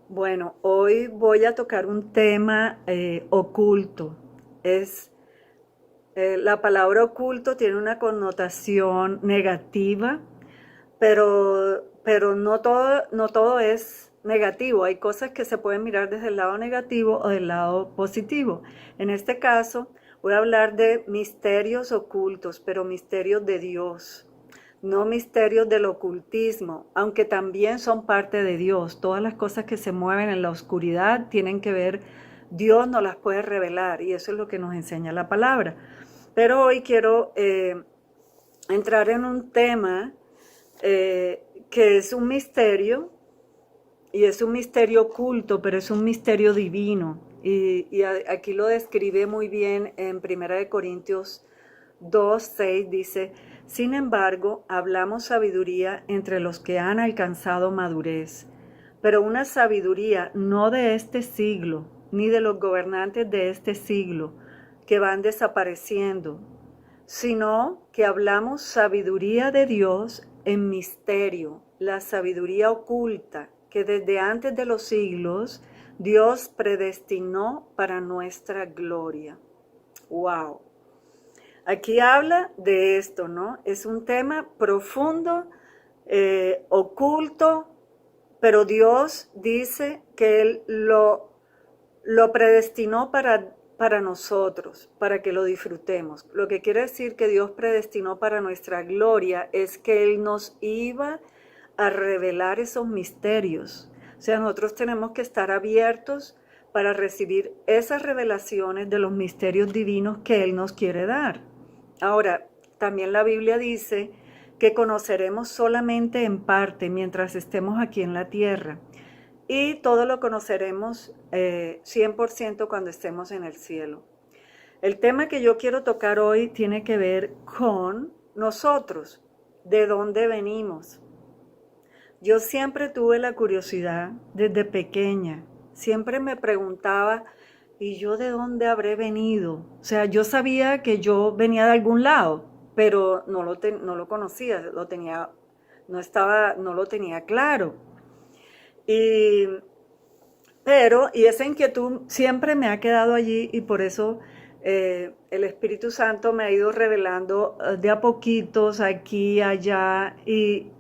Bueno, hoy voy a tocar un tema oculto. Es, la palabra oculto tiene una connotación negativa, pero no todo es negativo. Hay cosas que se pueden mirar desde el lado negativo o del lado positivo. En este caso, voy a hablar de misterios ocultos, pero misterios de Dios, no misterios del ocultismo, aunque también son parte de Dios. Todas las cosas que se mueven en la oscuridad tienen que ver, Dios nos las puede revelar y eso es lo que nos enseña la palabra. Pero hoy quiero entrar en un tema que es un misterio y es un misterio oculto, pero es un misterio divino. Aquí lo describe muy bien en 1 Corintios 2:6 dice, sin embargo, hablamos sabiduría entre los que han alcanzado madurez, pero una sabiduría no de este siglo, ni de los gobernantes de este siglo, que van desapareciendo, sino que hablamos sabiduría de Dios en misterio, la sabiduría oculta que desde antes de los siglos Dios predestinó para nuestra gloria. ¡Wow! Aquí habla de esto, ¿no? Es un tema profundo, oculto, pero Dios dice que Él lo predestinó para nosotros, para que lo disfrutemos. Lo que quiere decir que Dios predestinó para nuestra gloria es que Él nos iba a revelar esos misterios. O sea, nosotros tenemos que estar abiertos para recibir esas revelaciones de los misterios divinos que Él nos quiere dar. Ahora, también la Biblia dice que conoceremos solamente en parte mientras estemos aquí en la tierra y todo lo conoceremos 100% cuando estemos en el cielo. El tema que yo quiero tocar hoy tiene que ver con nosotros, de dónde venimos. Yo siempre tuve la curiosidad desde pequeña, siempre me preguntaba, ¿y yo de dónde habré venido? O sea, yo sabía que yo venía de algún lado, pero no lo conocía, no lo tenía claro. Y, y esa inquietud siempre me ha quedado allí y por eso el Espíritu Santo me ha ido revelando de a poquitos aquí, allá y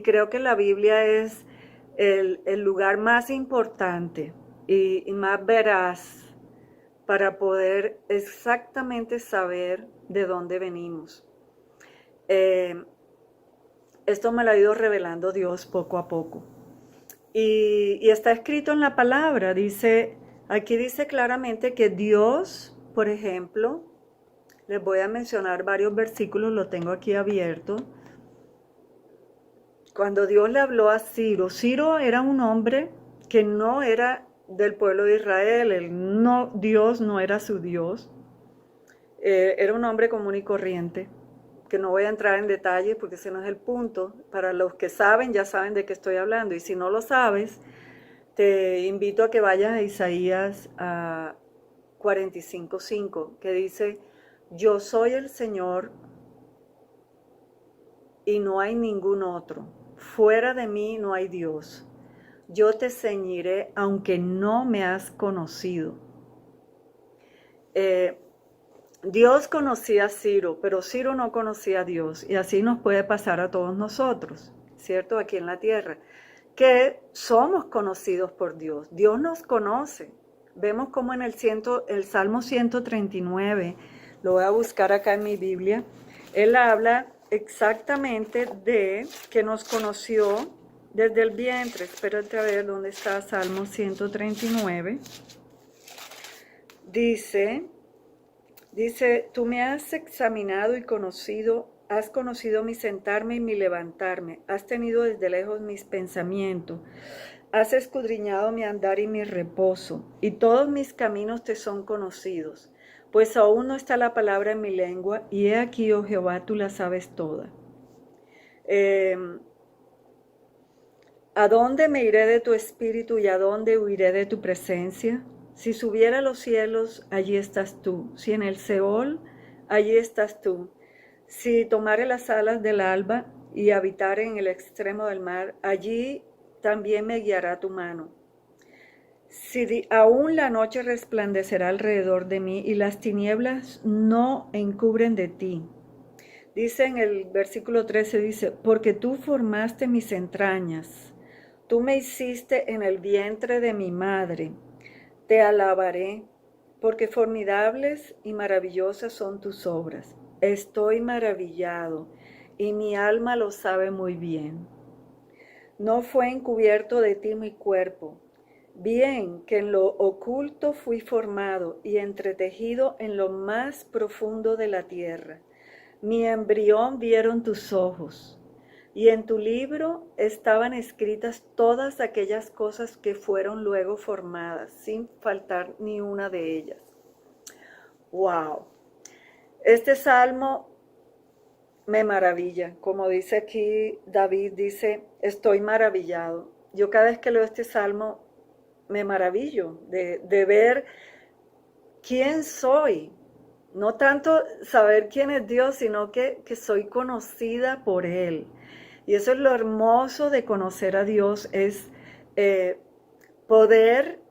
creo que la Biblia es el lugar más importante y más veraz para poder exactamente saber de dónde venimos. Eh, Esto me lo ha ido revelando Dios poco a poco. Y está escrito en la palabra, aquí dice claramente que Dios, por ejemplo, les voy a mencionar varios versículos, lo tengo aquí abierto. Cuando Dios le habló a Ciro era un hombre que no era del pueblo de Israel, Dios no era su Dios, era un hombre común y corriente, que no voy a entrar en detalles porque ese no es el punto. Para los que saben, ya saben de qué estoy hablando, y si no lo sabes, te invito a que vayas a Isaías 45:5, que dice, yo soy el Señor y no hay ningún otro. Fuera de mí no hay Dios. Yo te ceñiré aunque no me has conocido. Eh, Dios conocía a Ciro, pero Ciro no conocía a Dios. Y así nos puede pasar a todos nosotros, ¿cierto? Aquí en la tierra, que somos conocidos por Dios. Dios nos conoce. Vemos como en el Salmo 139, lo voy a buscar acá en mi Biblia, él habla exactamente de que nos conoció desde el vientre. Espérate a ver dónde está Salmo 139. Dice, tú me has examinado y conocido, has conocido mi sentarme y mi levantarme, has tenido desde lejos mis pensamientos, has escudriñado mi andar y mi reposo, y todos mis caminos te son conocidos, pues aún no está la palabra en mi lengua, y he aquí, oh Jehová, tú la sabes toda. Eh, ¿A dónde me iré de tu espíritu y a dónde huiré de tu presencia? Si subiera a los cielos, allí estás tú. Si en el Seol, allí estás tú. Si tomare las alas del alba y habitare en el extremo del mar, allí también me guiará tu mano. Si aún la noche resplandecerá alrededor de mí y las tinieblas no encubren de ti. Dice en el versículo 13, dice, porque tú formaste mis entrañas, tú me hiciste en el vientre de mi madre, te alabaré, porque formidables y maravillosas son tus obras. Estoy maravillado y mi alma lo sabe muy bien. No fue encubierto de ti mi cuerpo, bien que en lo oculto fui formado y entretejido en lo más profundo de la tierra. Mi embrión vieron tus ojos, y en tu libro estaban escritas todas aquellas cosas que fueron luego formadas, sin faltar ni una de ellas. ¡Wow! Este salmo me maravilla. Como dice aquí David, dice, estoy maravillado. Yo cada vez que leo este salmo me maravillo de ver quién soy. No tanto saber quién es Dios, sino que soy conocida por Él. Y eso es lo hermoso de conocer a Dios, es poder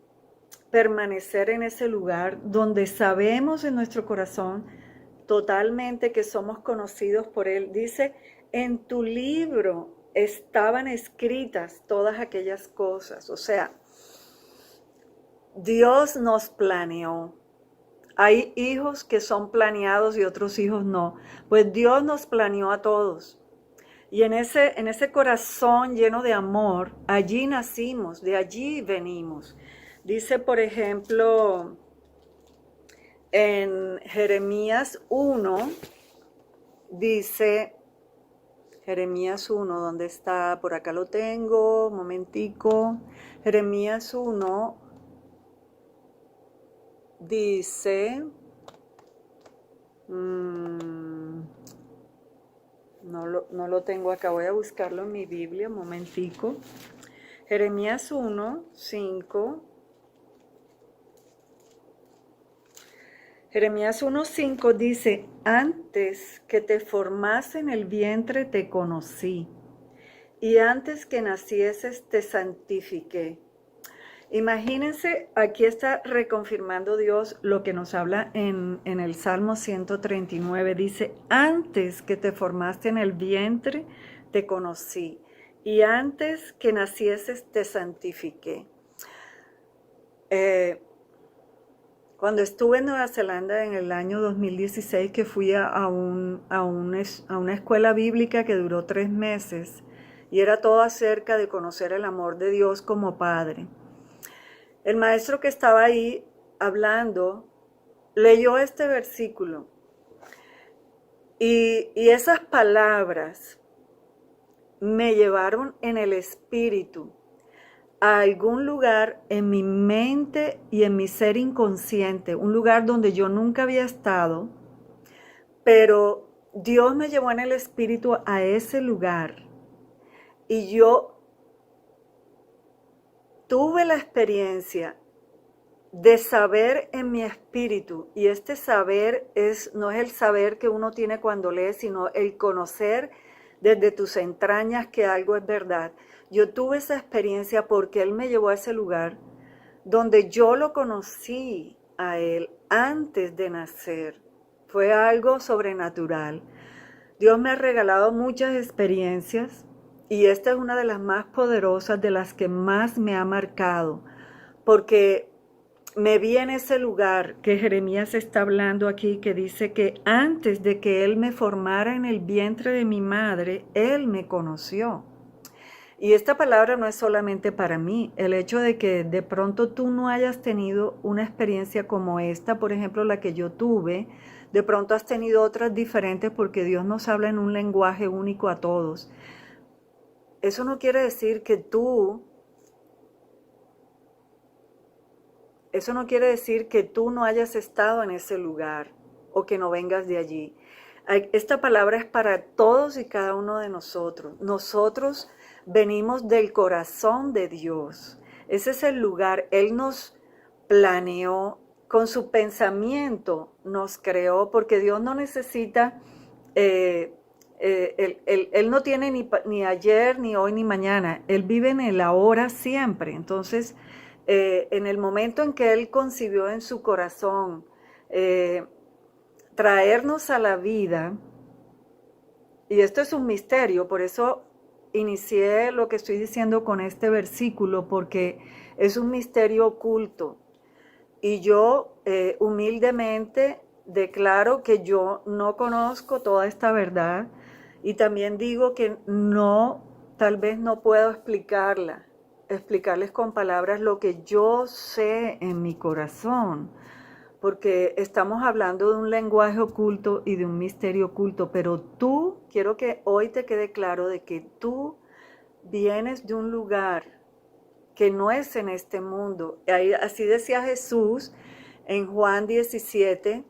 permanecer en ese lugar donde sabemos en nuestro corazón totalmente que somos conocidos por Él. Dice, en tu libro estaban escritas todas aquellas cosas. O sea, Dios nos planeó. Hay hijos que son planeados y otros hijos no. Pues Dios nos planeó a todos. Y en ese corazón lleno de amor, allí nacimos, de allí venimos. Dice, por ejemplo, en Jeremías 1, dice, Jeremías 1, ¿dónde está? Por acá lo tengo, un momentico. Jeremías 1 dice, no lo tengo acá, voy a buscarlo en mi Biblia, un momentico. Jeremías 1, 5. Jeremías 1:5 dice, antes que te formase en el vientre te conocí, y antes que nacieses te santifiqué. Imagínense, aquí está reconfirmando Dios lo que nos habla en el Salmo 139. Dice, antes que te formaste en el vientre te conocí, y antes que nacieses te santifiqué. Cuando estuve en Nueva Zelanda en el año 2016, que fui a una escuela bíblica que duró 3 meses, y era todo acerca de conocer el amor de Dios como Padre. El maestro que estaba ahí hablando leyó este versículo, y esas palabras me llevaron en el espíritu a algún lugar en mi mente y en mi ser inconsciente, un lugar donde yo nunca había estado, pero Dios me llevó en el espíritu a ese lugar y yo tuve la experiencia de saber en mi espíritu, y este saber no es el saber que uno tiene cuando lee, sino el conocer desde tus entrañas que algo es verdad. Yo tuve esa experiencia porque Él me llevó a ese lugar donde yo lo conocí a Él antes de nacer. Fue algo sobrenatural. Dios me ha regalado muchas experiencias y esta es una de las más poderosas, de las que más me ha marcado, porque me vi en ese lugar que Jeremías está hablando aquí, que dice que antes de que Él me formara en el vientre de mi madre, Él me conoció. Y esta palabra no es solamente para mí. El hecho de que de pronto tú no hayas tenido una experiencia como esta, por ejemplo, la que yo tuve, de pronto has tenido otras diferentes porque Dios nos habla en un lenguaje único a todos. Eso no quiere decir que tú no hayas estado en ese lugar o que no vengas de allí. Esta palabra es para todos y cada uno de nosotros. Nosotros venimos del corazón de Dios. Ese es el lugar. Él nos planeó, con su pensamiento nos creó, porque Dios no necesita, Él no tiene ni ayer, ni hoy, ni mañana. Él vive en el ahora siempre. Entonces, en el momento en que Él concibió en su corazón traernos a la vida, y esto es un misterio, por eso inicié lo que estoy diciendo con este versículo, porque es un misterio oculto. Y yo humildemente declaro que yo no conozco toda esta verdad y también digo que no, tal vez no puedo explicarles con palabras lo que yo sé en mi corazón, porque estamos hablando de un lenguaje oculto y de un misterio oculto, pero tú, quiero que hoy te quede claro de que tú vienes de un lugar que no es en este mundo. Así decía Jesús en Juan 17,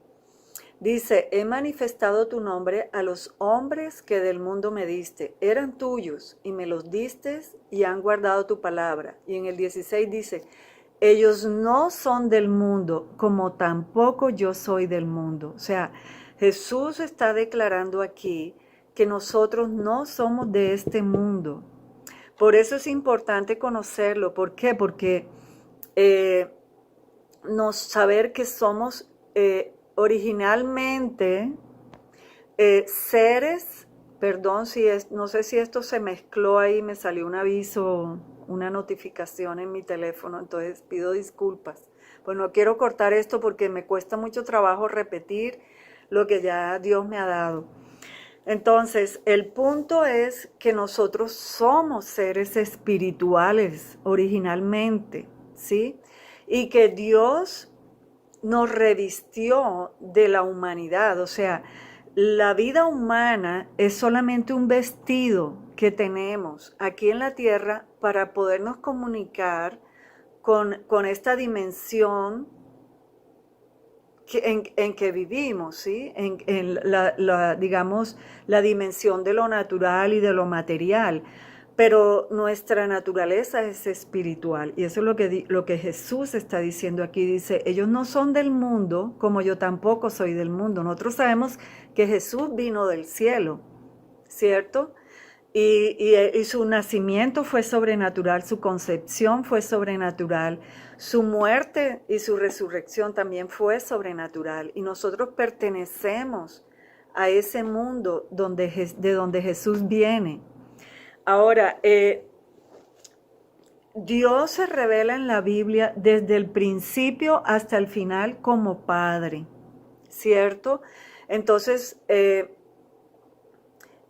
dice, he manifestado tu nombre a los hombres que del mundo me diste. Eran tuyos y me los diste y han guardado tu palabra. Y en el 16 dice, ellos no son del mundo, como tampoco yo soy del mundo. O sea, Jesús está declarando aquí que nosotros no somos de este mundo. Por eso es importante conocerlo. ¿Por qué? Porque saber que somos originalmente seres, perdón, no sé si esto se mezcló ahí, me salió un aviso, una notificación en mi teléfono, entonces pido disculpas. Pues no quiero cortar esto porque me cuesta mucho trabajo repetir lo que ya Dios me ha dado. Entonces, el punto es que nosotros somos seres espirituales originalmente, ¿sí? Y que Dios nos revistió de la humanidad, o sea, la vida humana es solamente un vestido que tenemos aquí en la tierra para podernos comunicar con esta dimensión en que vivimos, ¿sí? En digamos, la dimensión de lo natural y de lo material. Pero nuestra naturaleza es espiritual. Y eso es lo que Jesús está diciendo aquí. Dice, ellos no son del mundo, como yo tampoco soy del mundo. Nosotros sabemos que Jesús vino del cielo, ¿cierto? Y su nacimiento fue sobrenatural, su concepción fue sobrenatural, su muerte y su resurrección también fue sobrenatural. Y nosotros pertenecemos a ese mundo de donde Jesús viene. Ahora, Dios se revela en la Biblia desde el principio hasta el final como Padre, ¿cierto? Entonces,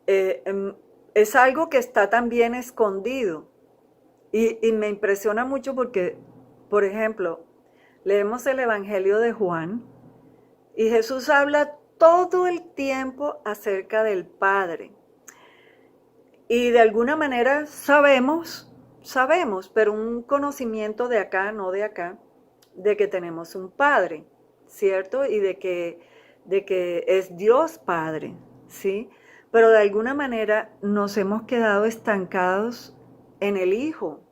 es algo que está también escondido y me impresiona mucho porque, por ejemplo, leemos el Evangelio de Juan y Jesús habla todo el tiempo acerca del Padre. Y de alguna manera sabemos, pero un conocimiento de acá, no de acá, de que tenemos un Padre, ¿cierto? Y de que es Dios Padre, ¿sí? Pero de alguna manera nos hemos quedado estancados en el Hijo.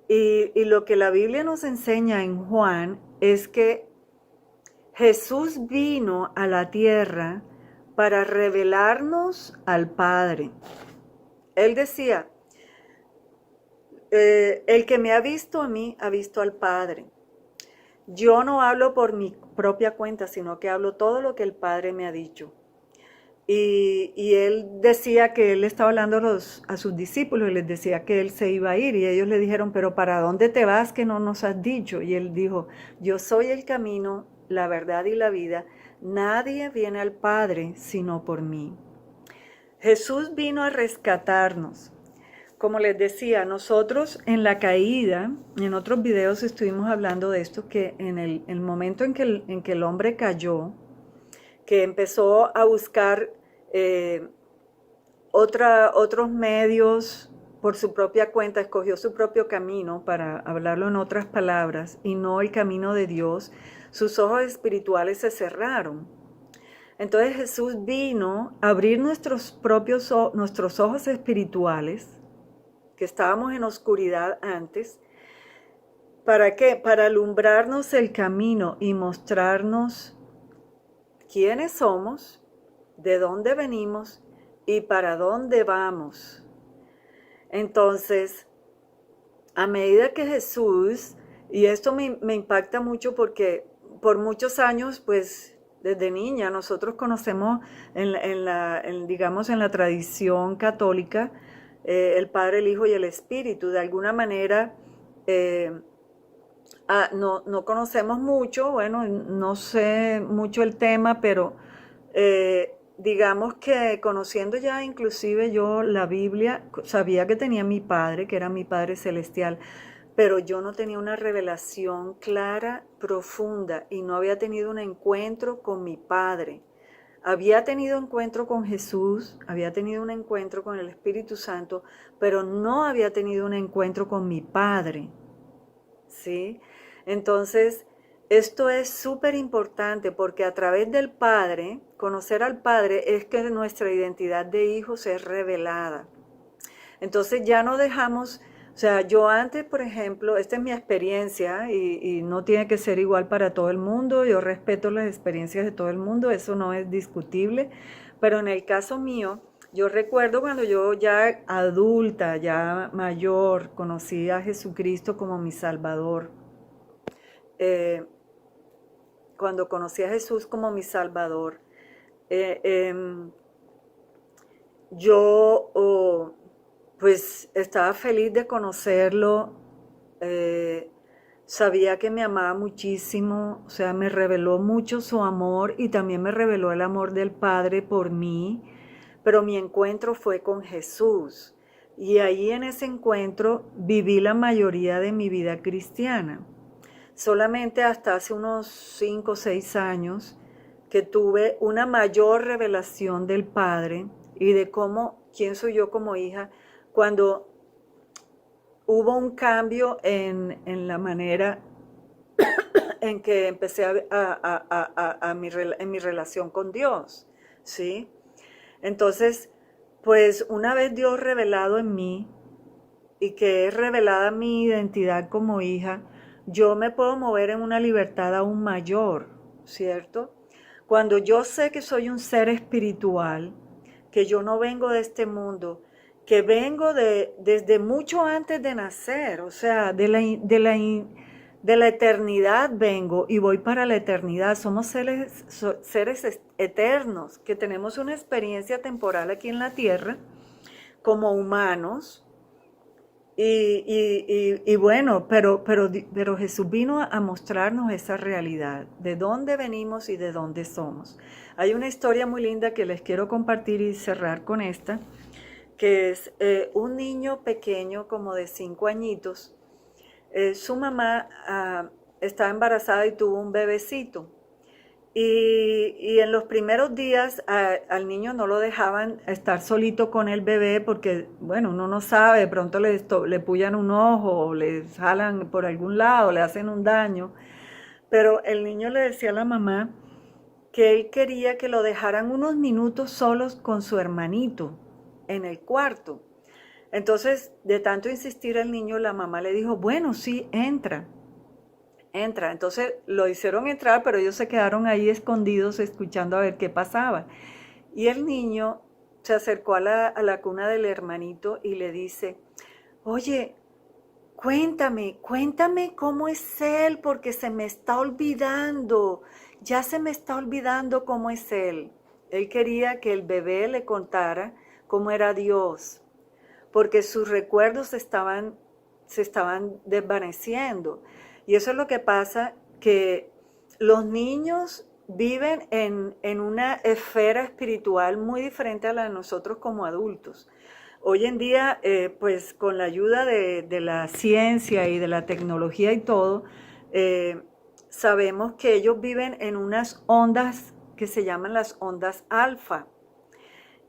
Y lo que la Biblia nos enseña en Juan es que Jesús vino a la tierra para revelarnos al Padre. Él decía, el que me ha visto a mí, ha visto al Padre. Yo no hablo por mi propia cuenta, sino que hablo todo lo que el Padre me ha dicho. Y él decía que él estaba hablando a sus discípulos y les decía que él se iba a ir. Y ellos le dijeron, pero ¿para dónde te vas que no nos has dicho? Y él dijo, yo soy el camino, la verdad y la vida. Nadie viene al Padre sino por mí. Jesús vino a rescatarnos. Como les decía, nosotros en la caída, en otros videos estuvimos hablando de esto, que en el momento en que el hombre cayó, que empezó a buscar otros medios por su propia cuenta, escogió su propio camino, para hablarlo en otras palabras, y no el camino de Dios, sus ojos espirituales se cerraron. Entonces Jesús vino a abrir nuestros ojos espirituales, que estábamos en oscuridad antes. ¿Para qué? Para alumbrarnos el camino y mostrarnos quiénes somos, de dónde venimos y para dónde vamos. Entonces, a medida que Jesús Y esto me impacta mucho porque por muchos años, pues desde niña, nosotros conocemos digamos, en la tradición católica, el Padre, el Hijo y el Espíritu. De alguna manera, eh, no conocemos mucho, bueno, no sé mucho el tema, pero digamos que conociendo ya inclusive yo la Biblia, sabía que tenía mi Padre, que era mi Padre Celestial, pero yo no tenía una revelación clara, profunda, y no había tenido un encuentro con mi Padre. Había tenido encuentro con Jesús, había tenido un encuentro con el Espíritu Santo, pero no había tenido un encuentro con mi Padre. ¿Sí? Entonces, esto es súper importante porque a través del Padre, conocer al Padre es que nuestra identidad de hijos es revelada. Entonces ya no dejamos, o sea, yo antes, por ejemplo, esta es mi experiencia y no tiene que ser igual para todo el mundo, yo respeto las experiencias de todo el mundo, eso no es discutible, pero en el caso mío, yo recuerdo cuando yo ya adulta, ya mayor, conocí a Jesucristo como mi Salvador. Eh, Cuando conocí a Jesús como mi Salvador, eh, em, yo pues estaba feliz de conocerlo, eh, sabía que me amaba muchísimo, o sea, me reveló mucho su amor y también me reveló el amor del Padre por mí, pero mi encuentro fue con Jesús y ahí en ese encuentro viví la mayoría de mi vida cristiana. Solamente hasta hace unos 5 o 6 años que tuve una mayor revelación del Padre y de quién soy yo como hija, cuando hubo un cambio en la manera en que empecé en mi relación con Dios, ¿sí? Entonces, pues una vez Dios revelado en mí y que es revelada mi identidad como hija, yo me puedo mover en una libertad aún mayor, ¿cierto? Cuando yo sé que soy un ser espiritual, que yo no vengo de este mundo, que vengo desde mucho antes de nacer, o sea, de la eternidad vengo y voy para la eternidad. Somos seres eternos, que tenemos una experiencia temporal aquí en la tierra como humanos, y bueno, pero Jesús vino a mostrarnos esa realidad, de dónde venimos y de dónde somos. Hay una historia muy linda que les quiero compartir y cerrar con esta, que es un niño pequeño como de 5 añitos. Su mamá estaba embarazada y tuvo un bebecito. Y en los primeros días al niño no lo dejaban estar solito con el bebé porque, bueno, uno no sabe, de pronto le pullan un ojo o le jalan por algún lado, le hacen un daño. Pero el niño le decía a la mamá que él quería que lo dejaran unos minutos solos con su hermanito en el cuarto. Entonces, de tanto insistir el niño, la mamá le dijo, bueno, sí, entra. Entra. Entonces lo hicieron entrar, pero ellos se quedaron ahí escondidos escuchando a ver qué pasaba. Y el niño se acercó a la cuna del hermanito y le dice, oye, cuéntame cómo es él, porque se me está olvidando, ya se me está olvidando cómo es él. Él quería que el bebé le contara cómo era Dios, porque sus recuerdos se estaban desvaneciendo. Y eso es lo que pasa, que los niños viven en una esfera espiritual muy diferente a la de nosotros como adultos. Hoy en día, pues con la ayuda de la ciencia y de la tecnología y todo, eh, sabemos que ellos viven en unas ondas que se llaman las ondas alfa.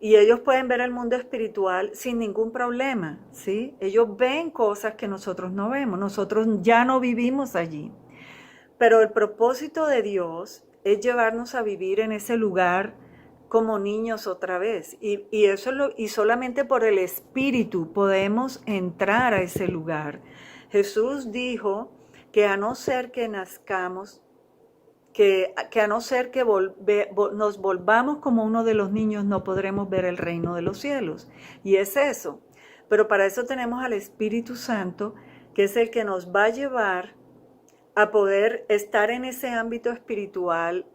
Y ellos pueden ver el mundo espiritual sin ningún problema, ¿sí? Ellos ven cosas que nosotros no vemos, nosotros ya no vivimos allí. Pero el propósito de Dios es llevarnos a vivir en ese lugar como niños otra vez. Y solamente por el Espíritu podemos entrar a ese lugar. Jesús dijo que a no ser que nazcamos, que a no ser que nos volvamos como uno de los niños, no podremos ver el reino de los cielos. Y es eso. Pero para eso tenemos al Espíritu Santo, que es el que nos va a llevar a poder estar en ese ámbito espiritual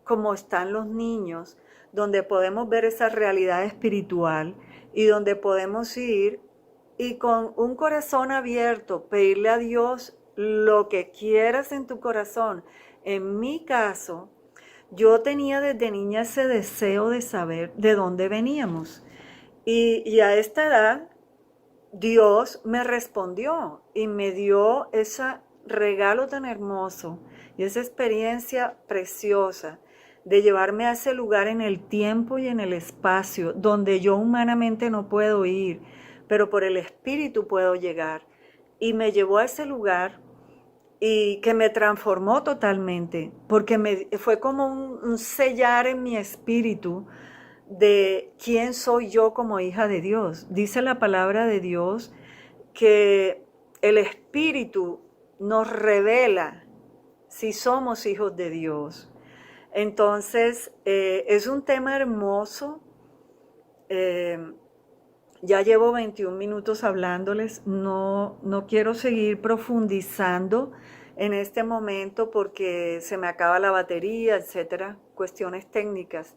como están los niños, donde podemos ver esa realidad espiritual y donde podemos ir y con un corazón abierto pedirle a Dios lo que quieras en tu corazón. En mi caso, yo tenía desde niña ese deseo de saber de dónde veníamos. Y a esta edad, Dios me respondió y me dio ese regalo tan hermoso y esa experiencia preciosa de llevarme a ese lugar en el tiempo y en el espacio donde yo humanamente no puedo ir, pero por el Espíritu puedo llegar. Y me llevó a ese lugar y que me transformó totalmente, porque fue como un sellar en mi espíritu de quién soy yo como hija de Dios. Dice la palabra de Dios que el Espíritu nos revela si somos hijos de Dios. Entonces, es un tema hermoso. Eh, ya llevo 21 minutos hablándoles, no quiero seguir profundizando en este momento porque se me acaba la batería, etcétera, cuestiones técnicas.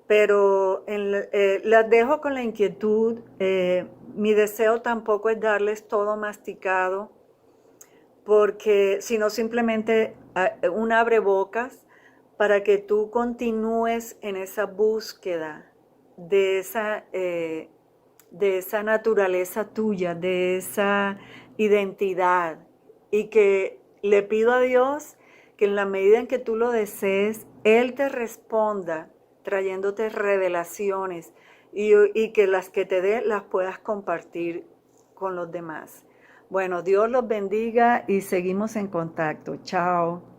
Pero las dejo con la inquietud. Mi deseo tampoco es darles todo masticado, porque sino simplemente un abrebocas para que tú continúes en esa búsqueda de esa naturaleza tuya, de esa identidad, y que le pido a Dios que en la medida en que tú lo desees, Él te responda trayéndote revelaciones y que las que te dé las puedas compartir con los demás. Bueno, Dios los bendiga y seguimos en contacto. Chao.